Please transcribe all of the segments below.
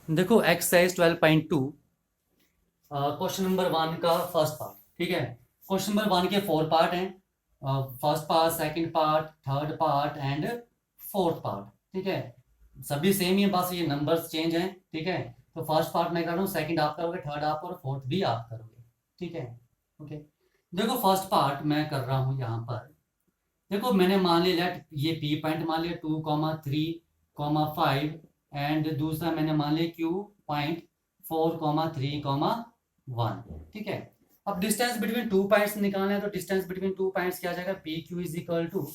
देखो exercise 12.2 question number 1 का first part. ठीक है, क्वेश्चन नंबर 1 के 4 पार्ट हैं। First part, second part, third part and fourth part. ठीक है, सभी सेम ही है, बस ये नंबर्स चेंज हैं। ठीक है, तो फर्स्ट पार्ट मैं कर रहा हूँ, सेकंड आप करोगे, थर्ड आप और फोर्थ भी आप करोगे। ठीक है, ओके। देखो फर्स्ट पार्ट मैं कर रहा हूँ यहाँ पर। देखो मैंने मान लिया लेट ये पी पॉइंट मान लिया 2,3,5 एंड दूसरा मैंने मान लिया क्यू पॉइंट 4,3,1। ठीक है, अब डिस्टेंस बिटवीन टू पॉइंट्स निकालना है, तो डिस्टेंस बिटवीन टू पॉइंट्स क्या आ जाएगा, P Q is equal to.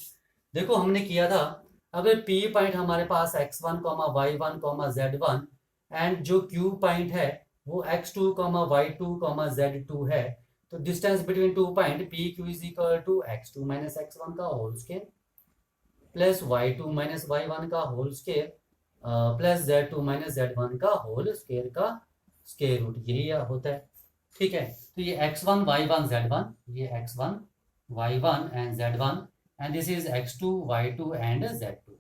देखो हमने किया था, अगर पी पॉइंट हमारे पास x1, y1, z1 एंड जो क्यू पॉइंट है वो x2, y2, z2 है, तो distance between two point P Q is equal to x2 minus x1 का whole square plus y2 minus y1 का whole square plus z2 minus z1 का whole square का square root, यही होता है। ठीक है, तो ये x1 y1 z1, ये x1 y1 and z1 and this is x2 y2 and z2।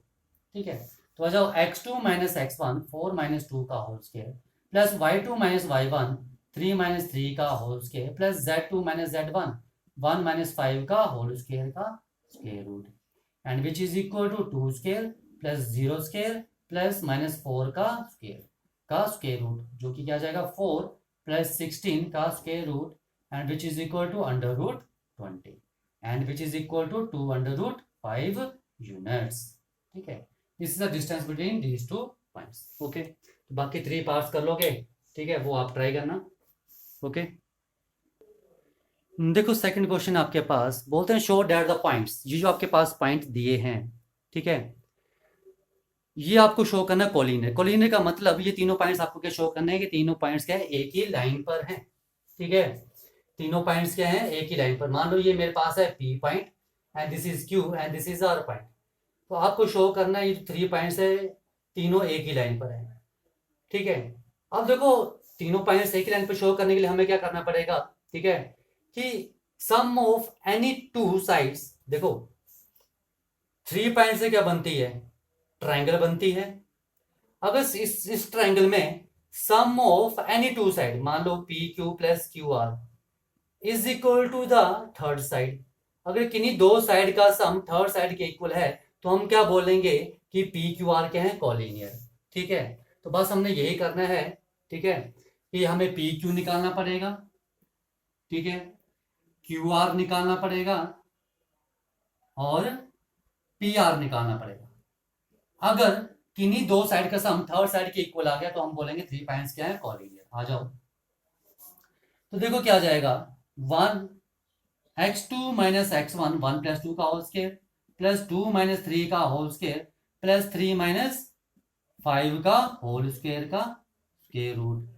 ठीक है, तो आ जाओ x2 माइनस x1 4 माइनस 2 का whole square plus y2 minus y1 3 minus 3 का whole square plus z2 minus z1 1 minus 5 का whole square का square root and which is equal to 2 square plus 0 square plus minus 4 का square root, जो कि क्या जाएगा 4 plus 16 का square root and which is equal to under root 20 and which is equal to 2 under root 5 units. ठीक है, this is the distance between these two points. Okay, तो बाकी 3 पार्ट्स कर लोगे। ठीक है, वो आप ट्राई करना। ओके, देखो सेकंड क्वेश्चन आपके पास बोलते हैं शो डेट द पॉइंट्स, ये जो आपके पास पॉइंट दिए हैं। ठीक है, ये आपको शो करना है कोलिनियर। कोलिनियर का मतलब ये तीनों पॉइंट्स आपको क्या शो करने हैं कि तीनों पॉइंट्स क्या है, एक ही लाइन पर हैं। ठीक है, तीनों पॉइंट्स क्या हैं, एक ही लाइन पर। मान लो ये मेरे पास है P point and this is Q and this is R point, तो आपको शो करना है ये जो 3 पॉइंट्स है तीनों एक ही लाइन पर है। ठीक है, अब देखो तीनों पॉइंट्स एक ही लाइन पर शो करने के लिए हमें क्या करना पड़ेगा, ठीक है, कि sum of any two sides. देखो 3 पॉइंट से क्या बनती है, ट्राइंगल बनती है। अगर इस ट्राइंगल में sum of any two side, मान लो P Q plus Q R is equal to the third side, अगर किन्हीं दो साइड का सम थर्ड साइड के इक्वल है तो हम क्या बोलेंगे कि पी क्यू आर क्या है, कॉलिनियर। ठीक है, तो बस हमने यही करना है। ठीक है, कि हमें पी क्यू निकालना पड़ेगा, ठीक है, क्यू आर निकालना पड़ेगा और पी आर निकालना पड़ेगा। अगर किन्हीं दो साइड का सम थर्ड साइड के इक्वल आ गया तो हम बोलेंगे 3 पॉइंट्स क्या है, कॉलिनियर। आ जाओ, तो देखो क्या आ जाएगा, 1 x2 माइनस x1 1 प्लस 2 का होल स्केयर प्लस 2 माइनस 3 का होल स्केयर प्लस 3 माइनस 5 का होल स्केयर का square root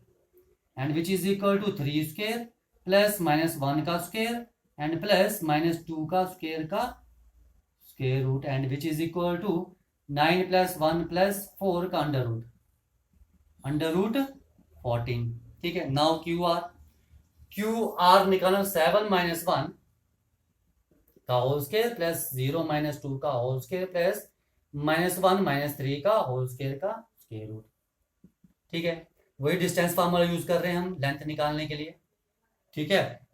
and which is equal to 3 square plus minus 1 का स्केयर एंड प्लस माइनस 2 का square root and which is equal to 9 plus 1 plus 4 का under root 14। ठीक है, now Q R निकालो, 7 minus 1 का whole square plus 0 minus 2 का whole square plus minus 1 minus 3 का whole square का स्केयर रूट। ठीक है, वही डिस्टेंस फार्मूला यूज कर रहे हैं हम लेंथ निकालने के लिए। ठीक है,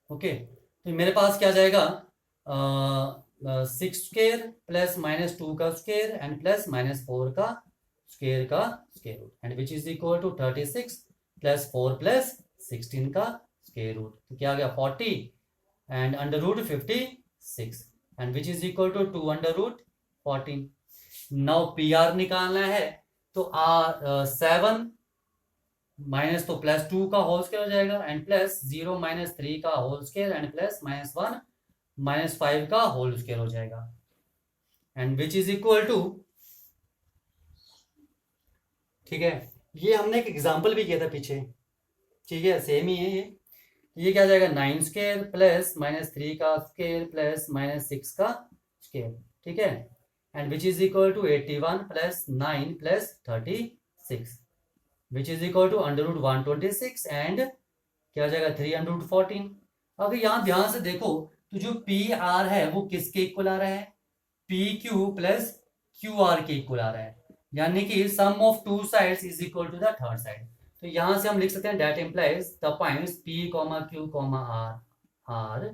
ओके, तो मेरे पास क्या जाएगा, 6 स्केयर प्लस माइनस 2 का स्केयर एंड प्लस माइनस 4 का square root and which is equal to 36 plus 4 plus 16 का स्केयर रूट, तो क्या आ गया 40 and under root 56 and which is equal to 2 under root 14। Now P R निकालना है, तो आर 7 माइनस तो प्लस 2 का होल स्केयर हो जाएगा एंड प्लस 0 माइनस 3 का whole square and plus minus 1 minus 5 का होल स्केयर हो जाएगा and which is equal to. ठीक है, ये हमने एक एग्जांपल भी किया था पीछे। ठीक है, सेम ही है ये क्या जाएगा 9 स्केयर प्लस माइनस 3 का स्केयर प्लस माइनस 6 का स्केयर। ठीक है, and which is equal to 81 plus 9 plus 36 which is equal to under root 126 and क्या हो जाएगा 3 अंडर रूट 14। अगर यहाँ ध्यान से देखो तो जो पी आर है वो किसके इक्वल आ रहा है, P Q plus Q R के इक्वल आ रहा है। यानी कि sum of two sides is equal to the third side. तो यहां से हम लिख सकते हैं that implies the points P comma Q comma R are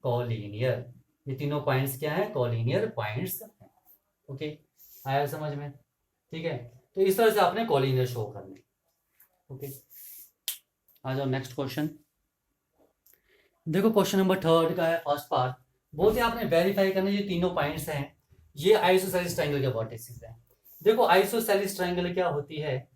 collinear. ये तीनों पॉइंट्स क्या है? कॉलीनियर पॉइंट्स हैं। ओके, आया समझ में? ठीक है, तो इस तरह से आपने कॉलीनियर शो करने। ओके, आ जाओ नेक्स्ट क्वेश्चन। देखो क्वेश्चन नंबर थर्ड का है फर्स्ट पार्ट। बोलते हैं आपने वेरीफाई करना ये तीनों पॉइंट्स हैं ये आइसोसेलेस ट्रायंगल के वर्टिसेस हैं। देखो आइसोसेलेस ट्रायंगल क्या होती है?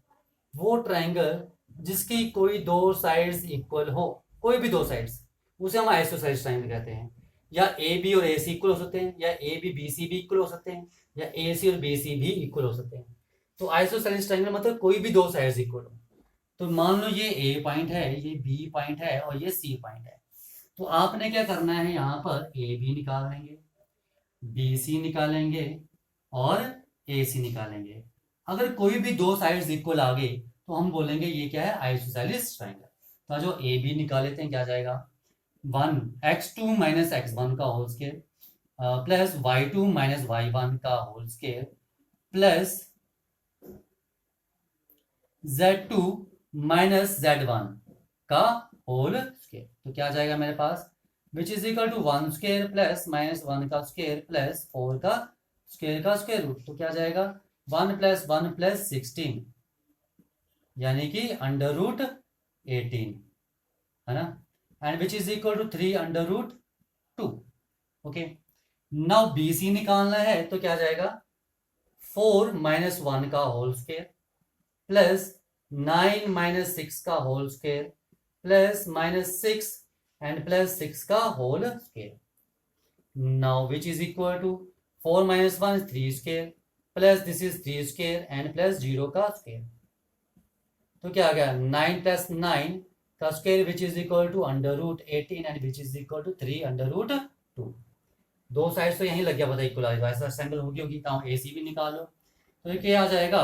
वो ट्रायंगल जिसकी कोई दो साइड्स इक्वल हो, कोई भी दो साइड्स, उसे हम आइसोसेलेस ट्रायंगल कहते हैं। या ए बी और ए सी इक्वल हो सकते हैं, या ए बी बी सी भी इक्वल हो सकते हैं, या ए सी और बी सी भी इक्वल हो सकते हैं। तो आइसोसेलेस ट्रायंगल मतलब कोई भी दो साइड्स इक्वल हो। तो मान लो ये ए पॉइंट है, ये बी पॉइंट है और ये सी पॉइंट है। तो आपने क्या करना है? यहाँ पर ए बी निकाल लेंगे, बी सी निकालेंगे और ए सी निकालेंगे। अगर कोई भी दो साइड्स इक्वल आ गए तो हम बोलेंगे ये क्या है? Isosceles triangle. तो जो ए बी निकाल लेते हैं, क्या जाएगा? 1 x2 माइनस x1 का whole square plus y2 minus y1 का whole square plus z2 minus z1 का होल स्केयर। तो क्या जाएगा मेरे पास? Which is equal to 1 square plus minus 1 का स्केयर प्लस 4 का स्केयर रूट। तो क्या जाएगा? 1 प्लस 1 प्लस 16 यानी कि अंडर रूट 18 है ना, and which is equal to 3 under root 2। Okay, now B C निकालना है तो क्या जाएगा? 4 माइनस 1 का होल स्केयर प्लस 9 माइनस 6 का whole square plus minus 6 and plus 6 का whole square. Now which is equal to 4 minus 1 3 square plus this is 3 square and plus 0 का square. तो क्या आ गया? 9 प्लस 9 का square which is equal to under root 18 and which is equal to 3 under root 2। दो sides तो यहीं लग गया, पता इक्वलाइज ऐसा एंगल होगी तो ए सी भी निकालो। तो ये क्या आ जाएगा?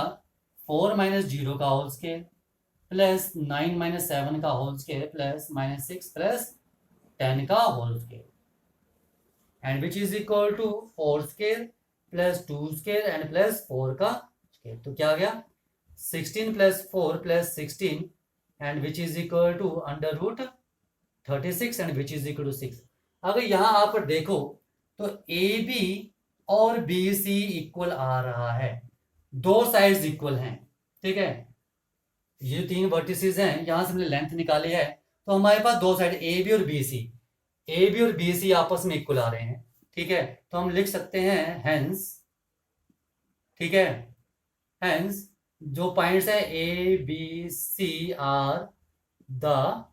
4 माइनस 0 का होल स्केयर प्लस 9 माइनस 7 का whole square plus minus 6 plus 10 का whole square and which is equal to 4 square plus 2 square and plus 4 का स्केयर। तो क्या आ गया? 16 plus 4 plus 16 and which is equal to under root 36 and which is equal to 6। अगर यहां आप देखो तो ए बी और बी सी इक्वल आ रहा है, दो साइड्स इक्वल हैं। ठीक है, ये तीन वर्टिसेस हैं, यहां से हमने लेंथ निकाली है। तो हमारे पास दो साइड ए बी और बी सी, ए बी और बी सी आपस में इक्वल आ रहे हैं। ठीक है, तो हम लिख सकते हैं हेंस, ठीक है, हेंस जो पॉइंट्स है A B C are the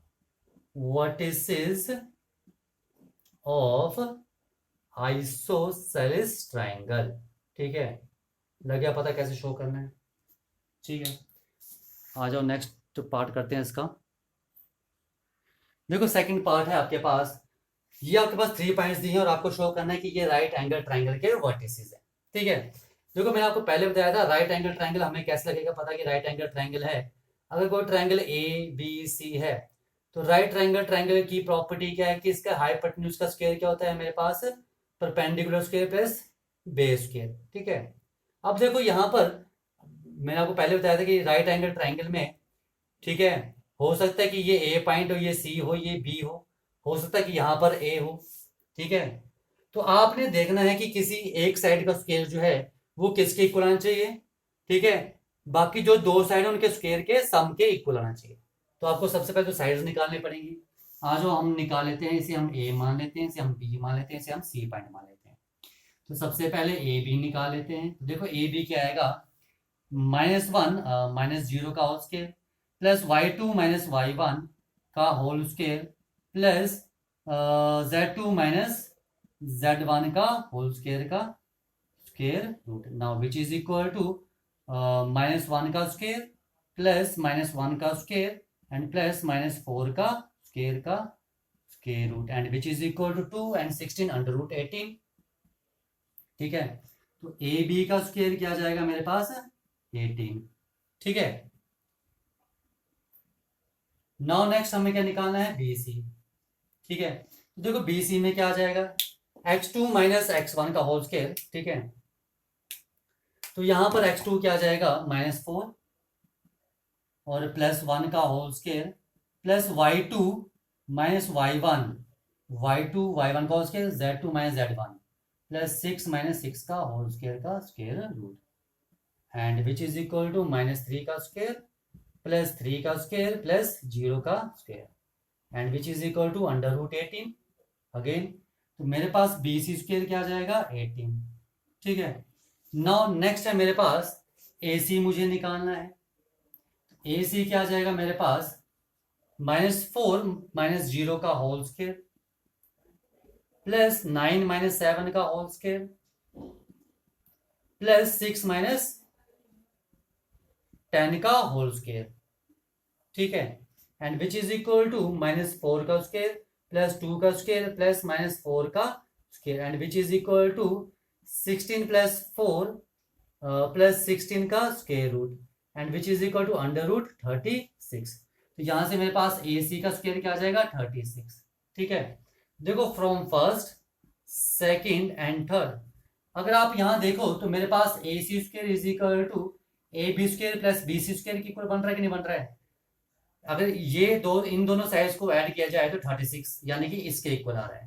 vertices of isosceles triangle. ठीक है, लग गया पता कैसे शो करना है? ठीक है, आ जाओ नेक्स्ट पार्ट करते हैं इसका। देखो सेकंड पार्ट है आपके पास, ये आपके पास 3 पॉइंट्स दिए हैं और आपको शो करना है कि ये राइट एंगल ट्रायंगल के वर्टिसेस है। ठीक है, देखो मैंने आपको पहले बताया था राइट एंगल ट्रायंगल हमें कैसे लगेगा पता कि राइट एंगल ट्रायंगल है। अगर कोई ट्रायंगल ए बी सी है तो राइट एंगल ट्रायंगल की प्रॉपर्टी क्या है कि इसका हाइपोटेन्यूज का स्क्वायर क्या होता है मेरे पास? Perpendicular square plus base square. ठीक है, अब देखो यहां पर मैंने आपको पहले बताया था कि राइट एंगल ट्रायंगल में, ठीक है, हो सकता है कि ये ए पॉइंट हो, ये सी हो, ये बी हो सकता है कि यहां पर ए हो। ठीक है, तो आपने देखना है कि किसी एक साइड का स्केल जो है वो किसके इक्वल आना चाहिए। ठीक है, बाकी जो दो साइड है उनके स्क्वायर के सम के इक्वल आना चाहिए। तो आपको सबसे पहले तो साइड्स निकालनी पड़ेंगी। आज हम निकाल लेते हैं, इसे हम ए मान लेते हैं, इसे हम बी मान लेते हैं, इसे हम सी पॉइंट मान लेते हैं। तो सबसे पहले ए बी निकाल लेते हैं। तो देखो ए बी क्या आएगा? -1 माइनस 0 का whole square plus y2 minus y1 का whole square plus z2 minus z1 का होल स्केयर का square root. Now which is equal to -1 का स्केयर प्लस -1 का स्केयर एंड प्लस -4 का square root and which is equal to 2 and 16 under root 18। ठीक है, तो A B का square क्या जाएगा मेरे पास? 18। ठीक है, नाउ नेक्स्ट हमें क्या निकालना है? B C. ठीक है, तो देखो बी सी में क्या आ जाएगा? x2 माइनस x1 का होल स्केयर। ठीक है, तो यहाँ पर x2 क्या आ जाएगा -4 और +1 का whole square plus y2 minus y1 का whole square z2 minus z1 plus 6 का होल स्केयर का square root and which is equal to -3 का स्केयर प्लस 3 का स्केयर प्लस 0 का square and which is equal to √18 again. तो मेरे पास BC square क्या आ जाएगा 18। ठीक है, नाउ नेक्स्ट है मेरे पास AC मुझे निकालना है। AC क्या आ जाएगा मेरे पास -4 माइनस 0 का होल स्क्वेयर प्लस 9 माइनस 7 का होल स्क्वेयर प्लस 6 माइनस 10 का होल स्क्वेयर। ठीक है, and which is equal to -4 का स्क्वेयर प्लस 2 का स्क्वेयर प्लस -4 का square and which is equal to 16 plus 4 plus 16 का square root and which is equal to √36। तो यहां से मेरे पास AC का स्क्वेयर क्या आ जाएगा 36। ठीक है, देखो from first second and third अगर आप यहां देखो तो मेरे पास AC square is equal to AB square plus BC square की इक्वल बन रहा है कि नहीं बन रहा है। अगर ये इन दोनों साइड्स को ऐड किया जाए तो 36 यानी कि इसके इक्वल आ रहा है।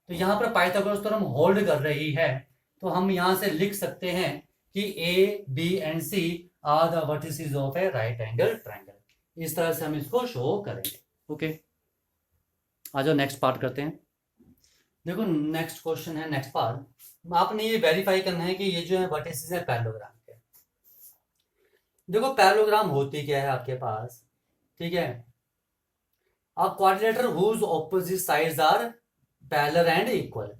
तो यहाँ पर पाइथागोरस थ्योरम होल्ड कर रही है, तो हम यहां से लिख सकते हैं कि A, B and C are the vertices of a right angle triangle. इस तरह से हम इसको शो करेंगे। ओके, आ जाओ नेक्स्ट पार्ट करते हैं। देखो नेक्स्ट क्वेश्चन है, नेक्स्ट पार्ट आपने ये वेरीफाई करना है कि ये जो है वर्टिसेस है पैरेललोग्राम के। देखो पैरेललोग्राम होती क्या है आपके पास, ठीक है, a quadrilateral whose opposite sides are parallel and equal.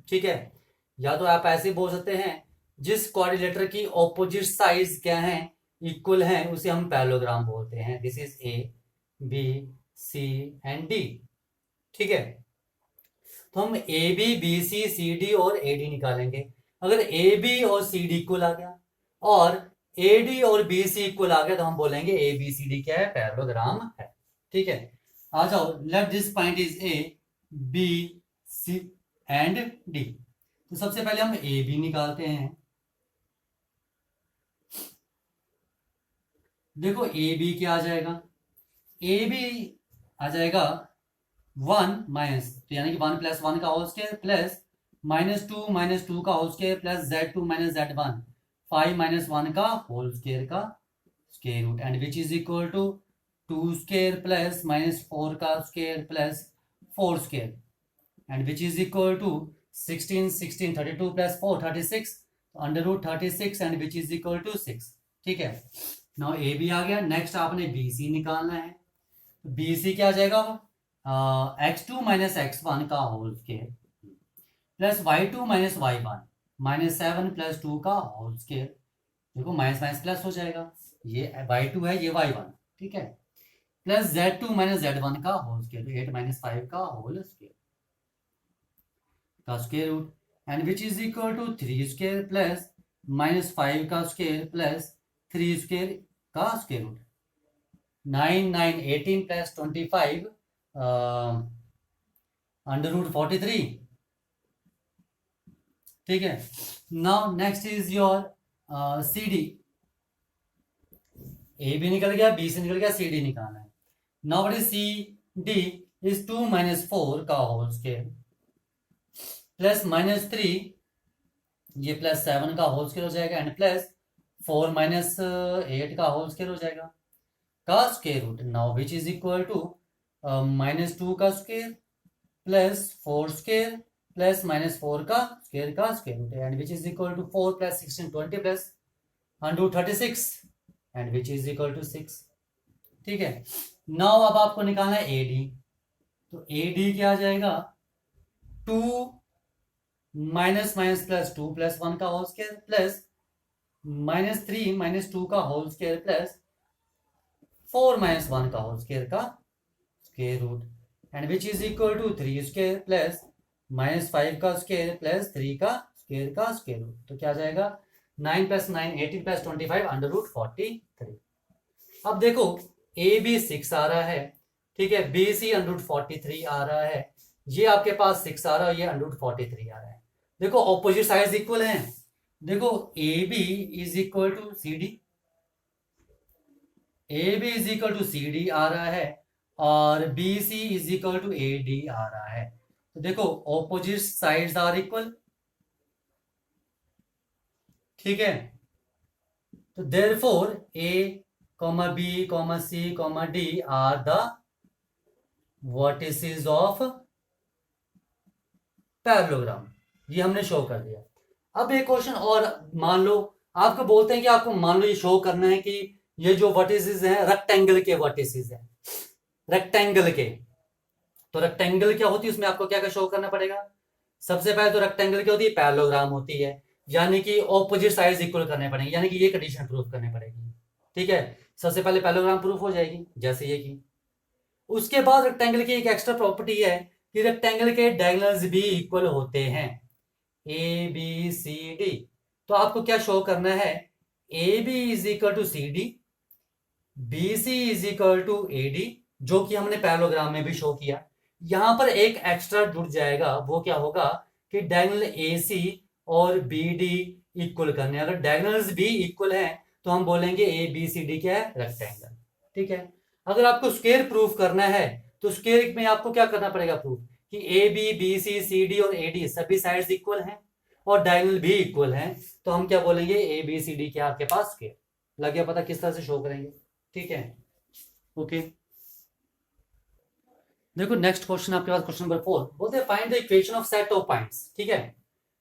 ठीक है, या तो आप ऐसे बोल सकते हैं जिस क्वाड्रिलेटर की ऑपोजिट साइड्स क्या हैं इक्वल हैं उसे हम पैरेललोग्राम बोलते हैं। This is A, B, C and D। ठीक है, तो हम AB, BC, CD और AD निकालेंगे। अगर AB और CD इक्वल आ गया और AD और BC इक्वल आ गया तो हम बोलेंगे ABCD क्या है पैरेललोग्राम है। ठीक है, आ जाओ, let this point is A, B, C and D। तो सबसे पहले हम AB निकालते हैं। देखो AB क्या आ जाएगा, AB आ जाएगा 1 माइनस, तो यानी कि 1 + 1 का होल स्क्वायर प्लस -2 का whole square plus Z2 minus Z1 5 - 1 का होल स्क्वायर का square root and which is equal to 2 square plus -4 का square plus 4 square and which is equal to 16 32 plus 4 36 √36 and which is equal to 6। ठीक है, now AB आ गया। Next आपने BC निकालना है। BC क्या आ जाएगा x2 माइनस x1 का whole square plus y2 minus y1 -7 + 2 का होल स्क्वायर। देखो माइनस माइनस प्लस हो जाएगा, ये y2 है ये y1। ठीक है, प्लस Z2 माइनस Z1 का होल स्क्वायर, तो 8 - 5 का होल स्क्वायर का square root and which is equal to 3 square plus -5 का स्क्वायर प्लस 3 स्क्वायर का स्क्वायर रूट 9 9 18 प्लस 25 √43। ठीक है, now next is your CD। A भी निकल गया, B से निकल गया, CD निकालना है। Now what is CD is 2 - 4 का होल स्क्वायर प्लस -3 ये प्लस 7 का होल स्क्वायर हो जाएगा एंड प्लस 4 - 8 का होल स्क्वायर हो जाएगा का square root. Now which is equal to -2 का स्क्वायर प्लस 4 स्क्वायर प्लस -4 का square root and which is equal to 4 + 16 20 plus √36 and which is equal to 6। ठीक है, नाउ अब आपको निकालना है AD। तो AD क्या आ जाएगा 2 माइनस प्लस 2 + 1 का होल स्क्वायर प्लस -3 - 2 का होल स्क्वायर प्लस 4 - 1 का होल स्क्वायर का square root and which is equal to 3 square plus -5 का स्क्वायर प्लस 3 का स्क्वायर रूट। तो क्या आ जाएगा 9 + 9 18 + 25 √43। अब देखो AB 6 आ रहा है, ठीक है, BC √43 आ रहा है, ये आपके पास 6 आ रहा है, ये √43 आ रहा है। देखो ऑपोजिट साइड्स इक्वल हैं देखो A B is equal to C D, A B is equal to C D आ रहा है, और B C is equal to A D आ रहा है। तो देखो ऑपोजिट साइड्स आर इक्वल, ठीक है। तो therefore A comma B comma C comma D are the vertices of parallelogram, ये हमने शो कर दिया। अब एक क्वेश्चन और, मान लो आपको बोलते हैं कि आपको मान लो ये शो करना है कि ये जो वर्टिसेस हैं रेक्टेंगल के वर्टिसेस हैं, रेक्टेंगल के। तो रेक्टेंगल क्या होती है, उसमें आपको क्या क्या शो करना पड़ेगा। सबसे पहले तो रेक्टेंगल क्या होती है, पैरेललोग्राम होती है, यानी कि ऑपोजिट साइड्स इक्वल करने पड़ेंगे, यानी कि ये कंडीशन प्रूफ करनी पड़ेगी, ठीक है। सबसे पहले पैरेललोग्राम प्रूफ हो जाएगी जैसे ये की। उसके बाद रेक्टेंगल की एक एक्स्ट्रा प्रॉपर्टी है कि रेक्टेंगल के डायगोनल्स भी इक्वल होते हैं, ए बी सी डी। तो आपको क्या शो करना है, A B is equal to C D, B C is equal to A D, जो कि हमने पैरेललोग्राम में भी शो किया। यहां पर एक एक्स्ट्रा जुड़ जाएगा, वो क्या होगा कि डायगोनल ए सी और बी डी इक्वल करने। अगर डायगोनल्स भी इक्वल हैं तो हम बोलेंगे ए बी सी डी क्या है, रेक्टेंगल, ठीक है। अगर आपको स्क्वायर प्रूफ करना है तो स्क्वायर में आपको क्या करना पड़ेगा प्रूफ, कि A B B C C D और ए डी सभी साइड्स इक्वल हैं और डायगोनल भी इक्वल हैं। तो हम क्या बोलेंगे, ए बी सी डी क्या आपके पास स्क्वायर। लग गया पता किस तरह से शो करेंगे, ठीक है। ओके, देखो नेक्स्ट क्वेश्चन आपके पास क्वेश्चन नंबर 4, बोलते हैं find the equation of set of points, ठीक है।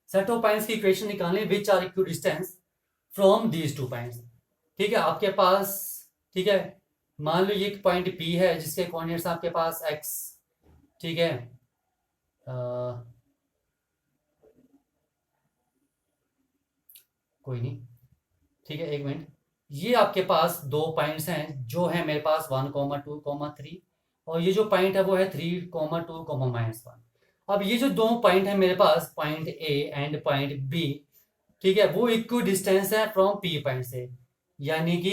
सेट ऑफ पॉइंट्स की इक्वेशन निकालने which are equal distance from these two points, ठीक है। आपके पास, ठीक है, मान लो ये एक पॉइंट पी है जिसके कोऑर्डिनेट्स आपके पास एक्स, ठीक है। कोई नहीं, ठीक है, एक मिनट। ये आपके पास दो पॉइंट्स हैं जो है मेरे पास 1,2,3, और ये जो पॉइंट है वो है 3,2,-1। अब ये जो दो पॉइंट है मेरे पास, point A and point B, ठीक है, वो इक्वल डिस्टेंस है फ्रॉम पी पॉइंट से, यानी कि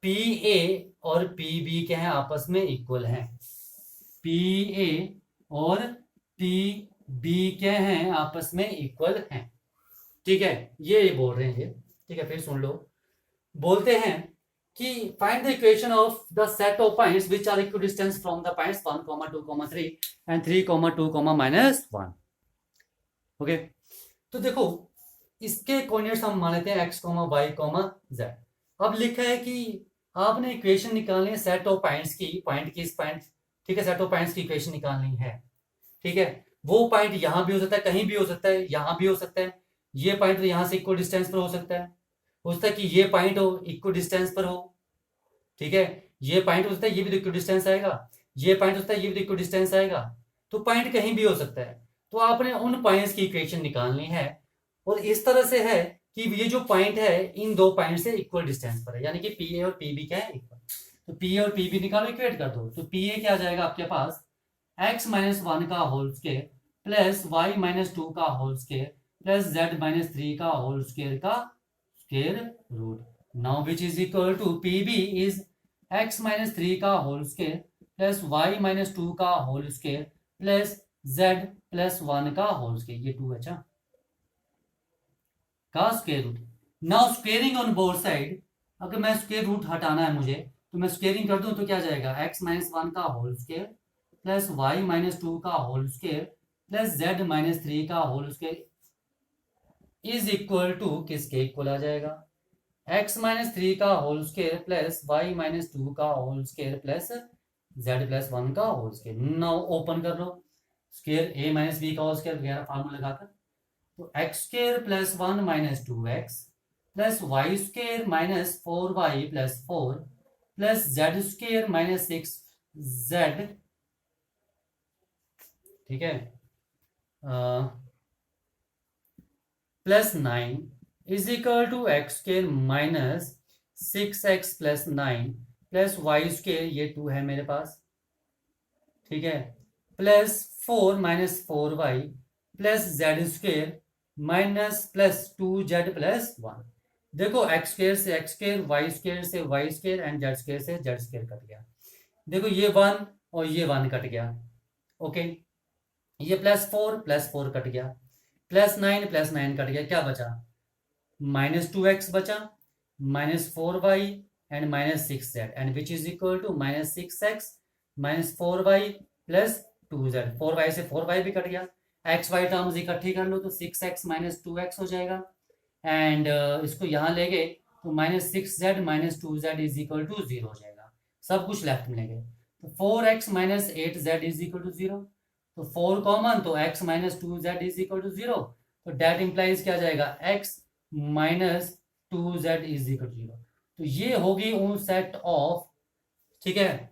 पी ए और पी बी क्या है, आपस में इक्वल हैं। पी ए और पी बी क्या हैं, आपस में इक्वल हैं, ठीक है। ये बोल रहे हैं ये, ठीक है। फिर सुन लो, बोलते हैं कि find the equation of the set of points which are equal distance from the points 1, 2, 3 and 3, 2, -1। Okay, तो देखो इसके कोऑर्डिनेट्स हम मान लेते हैं x, y, z। अब लिखा है कि आपने इक्वेशन निकालनी है सेट ऑफ पॉइंट्स की, पॉइंट की इस पॉइंट, ठीक है, सेट ऑफ पॉइंट्स की इक्वेशन निकालनी है, ठीक है। वो पॉइंट यहां भी हो सकता है, कहीं भी हो सकता है, यहां भी हो सकता है, ये पॉइंट तो यहां से इक्वल डिस्टेंस पर हो सकता है, कि ये पॉइंट हो इक्वल डिस्टेंस पर हो, ठीक है। ये पॉइंट हो सकता है, ये भी इक्वल डिस्टेंस आएगा, ये पॉइंट हो सकता है, ये भी इक्वल डिस्टेंस आएगा। तो पॉइंट कहीं भी हो सकता है। तो आपने उन पॉइंट्स की इक्वेशन निकालनी है, और इस तरह से है कि ये जो पॉइंट है इन दो पॉइंट से इक्वल डिस्टेंस पर है, यानी कि पी ए और पी बी क्या है, इक्वल। तो पी ए और पी बी निकालो, इक्वेट कर दो। तो पी ए क्या आ जाएगा आपके पास, x-1 का होल स्क्वायर प्लस y-2 का होल स्क्वायर प्लस z-3 का होल स्क्वायर का square root. Now which is equal to P B is x-3 का होल स्क्वायर प्लस y-2 का होल स्क्वायर प्लस z+1 का होल स्क्वायर, ये 2 अच्छा का square root. Now squaring on both side, अगर मैं स्क्वायर रूट हटाना है मुझे, तो मैं स्क्वेयरिंग कर दूं तो क्या जाएगा, x-1 का होल स्क्वायर प्लस y-2 का होल स्क्वायर प्लस z-3 का whole square is equal to किसके इक्वल आ जाएगा, x-3 का होल स्क्वायर प्लस y-2 का होल स्क्वायर प्लस z+1 का होल स्क्वायर। नाउ ओपन कर लो, स्क्वायर a माइनस बी का होल स्क्वायर वगैरह फार्मूला लगाकर, तो x square plus 1-2x plus y square minus 4y plus 4 plus z square minus 6z, ठीक है, plus 9 is equal to x square minus 6x plus 9 plus y square, ये 2 है मेरे पास, ठीक है, plus 4-4y plus z square minus plus 2z+1। देखो x square से एक्स स्क्र, वाई स्क्र से y square and z square से जेड स्क्र कट गया। देखो ये 1 और ये 1 कट गया, ओके। ये +4 +4 कट गया, +9 +9 कट गया, क्या बचा -2x बचा, -4y and -6z, and which is equal to -6x -4y plus 2z। 4y से 4y भी कट गया, एक्स वाई टर्म्स इकट्ठी कर लो तो 6x -2x हो जाएगा, एंड इसको यहाँ ले गए तो -6z -2z is equal to 0 हो जाएगा, सब कुछ लेफ्ट में ले गए। तो 4x -8z is equal to 0, तो 4 कॉमन, तो x -2z is equal to 0, तो डेट इंप्लाइज क्या जाएगा, x -2z is equal to 0। तो ये होगी उन सेट ऑफ, ठीक है,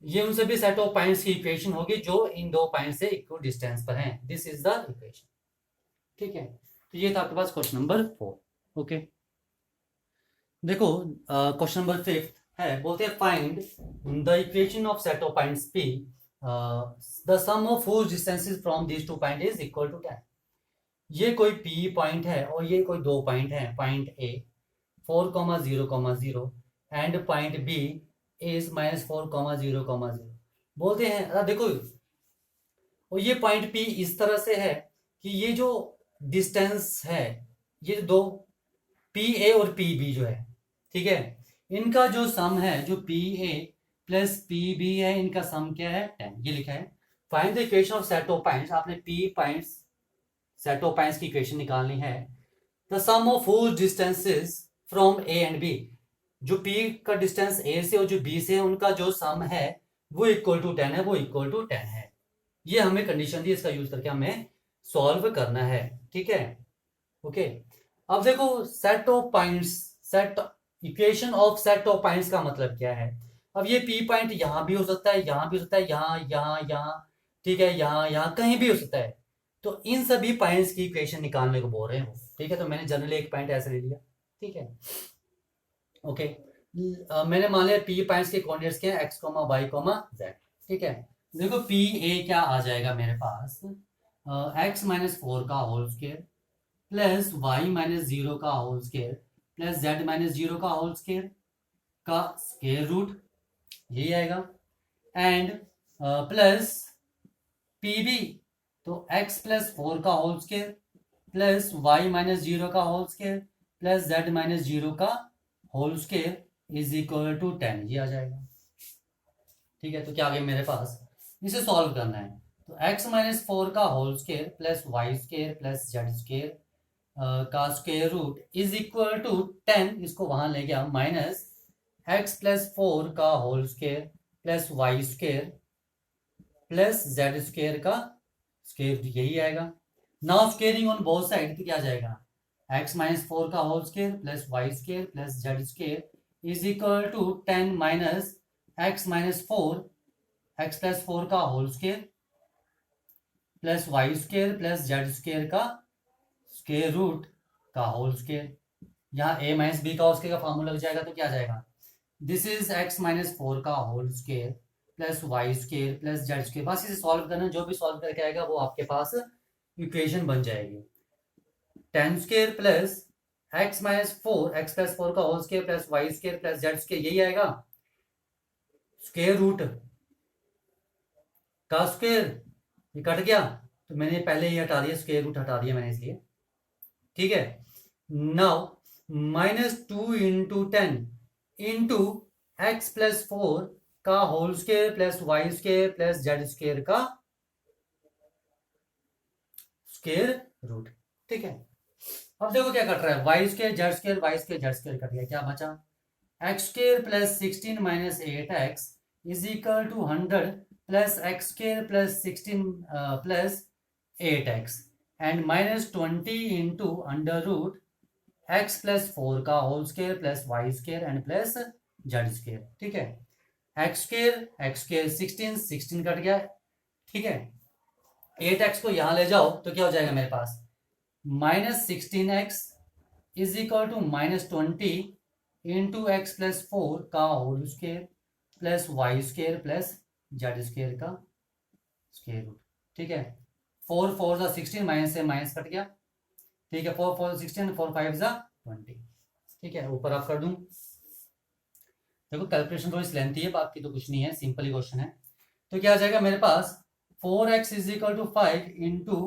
ये उन सभी सेट ऑफ पॉइंट्स की इक्वेशन होगी जो इन दो पॉइंट से इक्वल डिस्टेंस पर हैं। दिस इज द इक्वेशन, ठीक है। तो ये था आपके पास क्वेश्चन नंबर 4। ओके, देखो क्वेश्चन नंबर 5 है, बोलते हैं find the equation of set of points P, the sum of whose distances from these two point is equal to 10। ये कोई P पॉइंट है और ये कोई दो पॉइंट है, point A 4,0,0 and point B is -4,0,0। बोलते हैं देखो, और ये पॉइंट P इस तरह से है कि ये जो डिस्टेंस है, ये दो PA और PB जो है, ठीक है, इनका जो सम है, जो PA प्लस PB है, इनका सम क्या है, 10। ये लिखा है find the equation of set of points. आपने P points, set of points की इक्वेशन निकालनी है। The sum of whose distances from A and B, जो P का डिस्टेंस A से और जो B से है, उनका जो सम है वो इक्वल टू 10 है, वो इक्वल टू 10 है। ये हमें कंडीशन दी, इसका यूज करके हमें सॉल्व करना है, ठीक है। ओके, अब देखो set of points, set equation of set of points का मतलब क्या है। अब ये P पॉइंट यहाँ भी हो सकता है, यहाँ भी हो सकता है, यहाँ यहाँ यहाँ, ठीक है, यहाँ यहाँ कहीं भी हो सकता है। तो इन सभी पॉइंट्स की इक्वेशन निकालने को बोल रहे हैं वो, ठीक है। तो मैंने जनरली एक पॉइंट ऐसे ले लिया, ठीक है। ओके, मैंने मान लिया P पॉइंट्स के कोऑर्डिनेट्स क्या है, x, y, z, ठीक है। देखो P A क्या आ जाएगा मेरे पास, x -4 का होल स्क्वायर प्लस y -0 का होल स्क्वायर प्लस z -0 का होल स्क्वायर का स्क्वायर रूट, यही आएगा, एंड प्लस PB, तो x +4 का होल स्क्वायर प्लस y -0 का होल स्क्वायर प्लस z -0 का whole square is equal to 10, ये आ जाएगा, ठीक है। तो क्या आ गया मेरे पास, इसे सॉल्व करना है। तो x -4 का whole square plus Y square plus Z square का square root is equal to 10, इसको वहां ले गया, माइनस x +4 का whole square plus Y square plus Z square का स्क्वायर, यही आएगा। Now squaring on both side, तो क्या आ जाएगा, x -4 का whole square plus Y square plus Z square is equal to 10 minus x -4, x +4 का whole square plus Y square plus Z square का स्क्वायर रूट का होल स्क्वायर। यहाँ a minus b का स्क्वायर का formula लग जाएगा, तो क्या आ जाएगा, दिस इज x -4 का whole square plus Y square plus Z square. बस इसे सॉल्व करना, जो भी सॉल्व करके आएगा वो आपके पास इक्वेशन बन जाएगी। 10 स्क्वायर प्लस x +4 का whole square plus Y square plus Z square, यही आएगा, स्क्वायर रूट का स्क्वायर, ये कट गया, तो मैंने पहले ही हटा दिया, स्क्वायर रूट हटा दिया मैंने इसलिए, ठीक है। नाउ -2 इंटू 10 इंटू x +4 का whole square plus Y square plus Z square का स्क्वायर रूट, ठीक है। अब देखो क्या कट रहा है, y square z square, y square z square cut गया, क्या बचा, x square plus 16 minus 8x is equal to 100 plus x square plus 16 plus 8x and -20 into under root x +4 का whole square plus Y square and plus Z square, ठीक है। x square 16 cut गया, ठीक है। 8x को यहां ले जाओ तो क्या हो जाएगा मेरे पास, -16x is equal to -20 into x +4 का whole square plus Y square plus Z square का स्क्वायर रूट, ठीक है। 4 4 16, माइनस से माइनस कट गया, ठीक है। 4 4 16, 4 5 20, ठीक है। ऊपर आप कर दूं, देखो कैलकुलेशन थोड़ी लेंथी है, बाकी तो कुछ नहीं है, सिंपल ही क्वेश्चन है। तो क्या आ जाएगा मेरे पास, 4x is equal to 5 into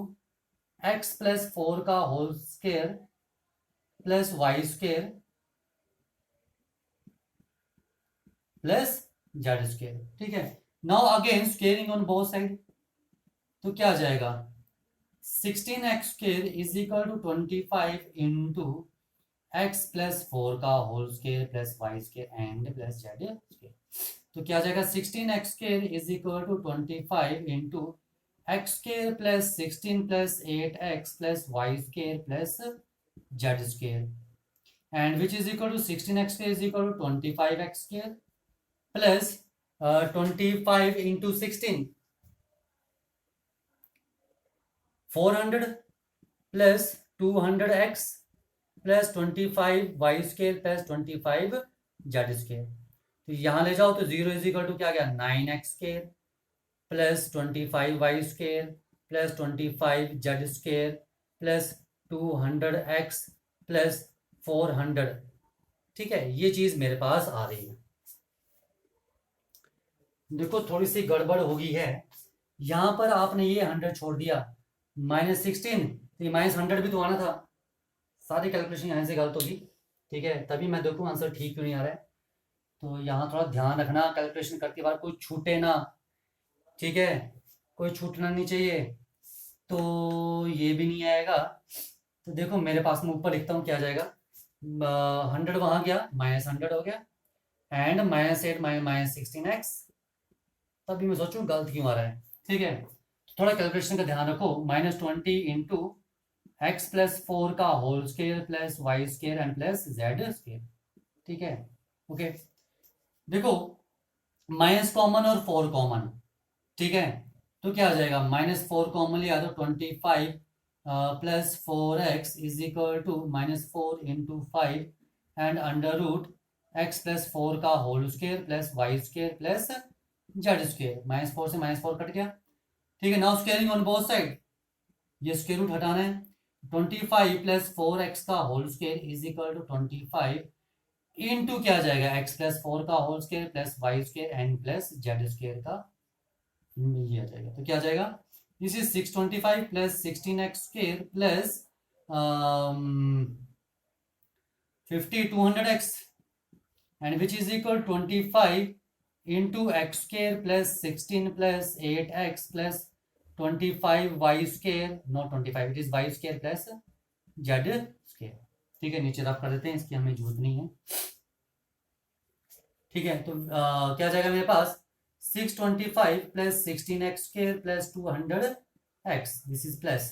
x +4 का whole square plus y square plus z square. ठीक है, now again squaring on both side, तो क्या आ जाएगा 16x square is equal to 25 into x plus 4 का whole square plus y square and plus z square. तो क्या आ जाएगा 16x square is equal to 25 into x square plus 16 plus 8x plus y square plus z square and which is equal to 16x square is equal to 25x square plus 25 into 16 400 plus 200x plus 25 y square plus 25 z square. तो यहाँ ले जाओ तो 0 is equal to क्या गया 9x square plus 25 y square plus 25 z square plus 200x plus 400। ठीक है, ये चीज मेरे पास आ रही है। देखो थोड़ी सी गड़बड़ होगी है, यहां पर आपने ये 100 छोड़ दिया, -16, तो ये -100 भी तो आना था। सारी कैलकुलेशन यहाँ से गलत होगी। ठीक है, तभी मैं देखूँ आंसर ठीक क्यों नहीं आ रहा है। तो यहाँ थोड़ा ध्यान रखना, कैलकुलेशन करते बार कोई छूटे ना। ठीक है, कोई छूटना नहीं चाहिए। तो ये भी नहीं आएगा। तो देखो मेरे पास में ऊपर लिखता हूँ क्या आ जाएगा, 100 वहां गया, -100 हो गया एंड -8 -16x। तभी मैं सोचूं गलत क्यों आ रहा है। ठीक है, थोड़ा कैलकुलेशन का ध्यान रखो। -20 इंटू एक्स प्लस 4 का whole square plus y square and plus z square. ठीक है, ओके। देखो माइनस कॉमन और 4 कॉमन। ठीक है, तो क्या आ जाएगा -4 कॉमन लिया तो 25 plus 4x is equal to -4 into 5 and under root x plus 4 का whole square plus y square plus z square. -4 से -4 कट गया। ठीक है, now squaring on both side, ये स्क्वेयर रूट हटाना है। 25 प्लस 4x का whole square is equal to 25 into क्या आ जाएगा x प्लस 4 का whole square plus y square and plus z square का ये आ जाएगा। तो क्या आ जाएगा, this is 625 plus 16x square plus 50 200x and which is equal 25 into x square plus 16 plus 8x plus 25 y square, not 25, it is y square plus z square. ठीक है, नीचे रफ कर देते हैं, इसकी हमें जरूरत नहीं है। ठीक है, तो क्या जाएगा मेरे पास 625 plus 16x square plus 200x, this is plus,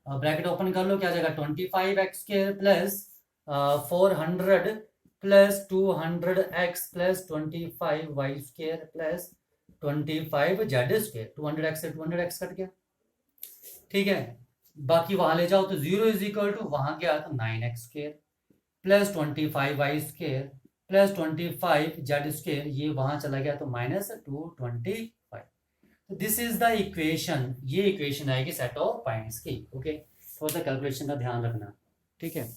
bracket open कर लो, क्या जाएगा 25x square plus 400 plus 200x plus 25 y square plus 25 z square. 200x से 200x कट गया। ठीक है, बाकी वहां ले जाओ तो 0 इज इक्वल टू वहां गया तो 9x square plus 25 y square plus 25 z square, ये वहां चला गया तो -225। तो दिस इज द इक्वेशन, ये इक्वेशन आएगी सेट ऑफ पॉइंट्स की। ओके, थोड़ा सा कैलकुलेशन का ध्यान रखना। ठीक है।